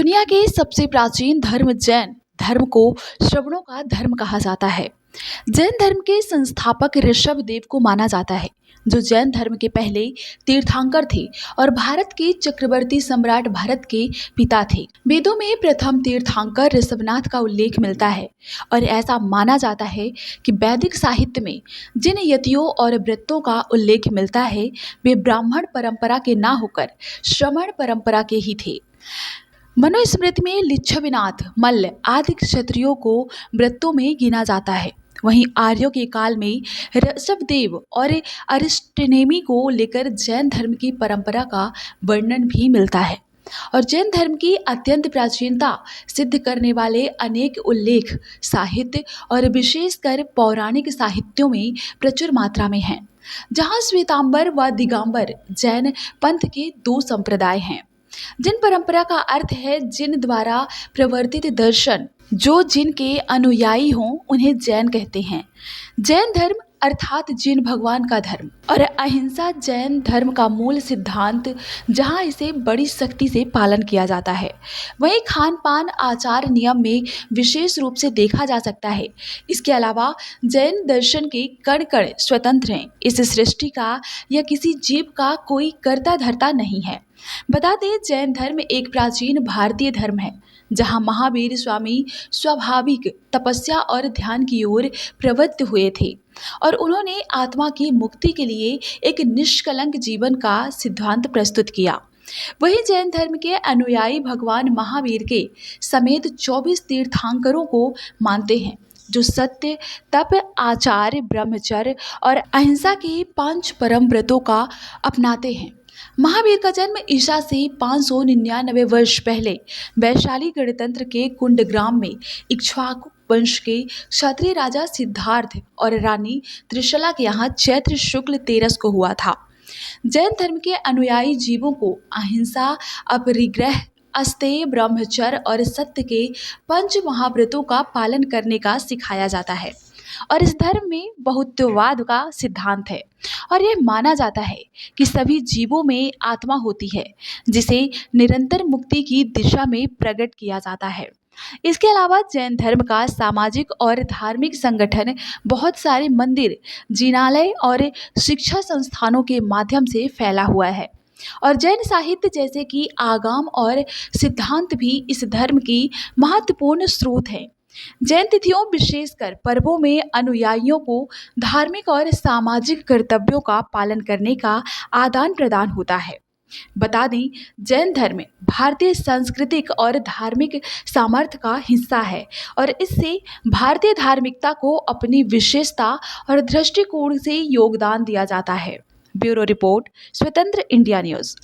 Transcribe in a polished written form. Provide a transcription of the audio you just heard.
दुनिया के सबसे प्राचीन धर्म जैन धर्म को श्रवणों का धर्म कहा जाता है। जैन धर्म के संस्थापक ऋषभ देव को माना जाता है, जो जैन धर्म के पहले तीर्थंकर थे और भारत के चक्रवर्ती सम्राट भरत के पिता थे। वेदों में प्रथम तीर्थंकर ऋषभनाथ का उल्लेख मिलता है और ऐसा माना जाता है कि वैदिक साहित्य में जिन यतियों और व्रतों का उल्लेख मिलता है वे ब्राह्मण परंपरा के ना होकर श्रमण परंपरा के ही थे। मनुस्मृति में लिच्छविनाथ मल्ल आदि क्षत्रियों को व्रतों में गिना जाता है। वहीं आर्यों के काल में ऋषभदेव और अरिष्टनेमी को लेकर जैन धर्म की परंपरा का वर्णन भी मिलता है और जैन धर्म की अत्यंत प्राचीनता सिद्ध करने वाले अनेक उल्लेख साहित्य और विशेषकर पौराणिक साहित्यों में प्रचुर मात्रा में हैं, जहां श्वेतांबर व दिगंबर जैन पंथ के दो संप्रदाय हैं। जिन परंपरा का अर्थ है जिन द्वारा प्रवर्तित दर्शन, जो जिनके अनुयायी हों उन्हें जैन कहते हैं। जैन धर्म अर्थात जिन भगवान का धर्म और अहिंसा जैन धर्म का मूल सिद्धांत, जहां इसे बड़ी सख्ती से पालन किया जाता है। वहीं खान पान आचार नियम में विशेष रूप से देखा जा सकता है। इसके अलावा जैन दर्शन के कण कण स्वतंत्र हैं। इस सृष्टि का या किसी जीव का कोई कर्ता धर्ता नहीं है। बता दें, जैन धर्म एक प्राचीन भारतीय धर्म है, जहां महावीर स्वामी स्वाभाविक तपस्या और ध्यान की ओर प्रवृत्त हुए थे और उन्होंने आत्मा की मुक्ति के लिए एक निष्कलंक जीवन का सिद्धांत प्रस्तुत किया। वहीं जैन धर्म के अनुयायी भगवान महावीर के समेत 24 तीर्थंकरों को मानते हैं, जो सत्य, तप, आचार, ब्रह्मचर्य और अहिंसा के 5 परम व्रतों का अपनाते हैं। महावीर का जन्म ईसा से 599 वर्ष पहले वैशाली गणतंत्र के कुंडग्राम में इक्ष्वाकु वंश के क्षत्रिय राजा सिद्धार्थ और रानी त्रिशला के यहाँ चैत्र शुक्ल 13 को हुआ था। जैन धर्म के अनुयायी जीवों को अहिंसा, अपरिग्रह, अस्तेय, ब्रह्मचर्य और सत्य के 5 महाव्रतों का पालन करने का सिखाया जाता है और इस धर्म में बहुत्ववाद का सिद्धांत है और यह माना जाता है कि सभी जीवों में आत्मा होती है, जिसे निरंतर मुक्ति की दिशा में प्रकट किया जाता है। इसके अलावा जैन धर्म का सामाजिक और धार्मिक संगठन बहुत सारे मंदिर, जिनालय और शिक्षा संस्थानों के माध्यम से फैला हुआ है और जैन साहित्य जैसे कि आगम और सिद्धांत भी इस धर्म की महत्वपूर्ण स्रोत हैं। जैन तिथियों, विशेषकर पर्वों में अनुयायियों को धार्मिक और सामाजिक कर्तव्यों का पालन करने का आदान प्रदान होता है। बता दें, जैन धर्म भारतीय सांस्कृतिक और धार्मिक सामर्थ्य का हिस्सा है और इससे भारतीय धार्मिकता को अपनी विशेषता और दृष्टिकोण से योगदान दिया जाता है। ब्यूरो रिपोर्ट, स्वतंत्र इंडिया न्यूज़।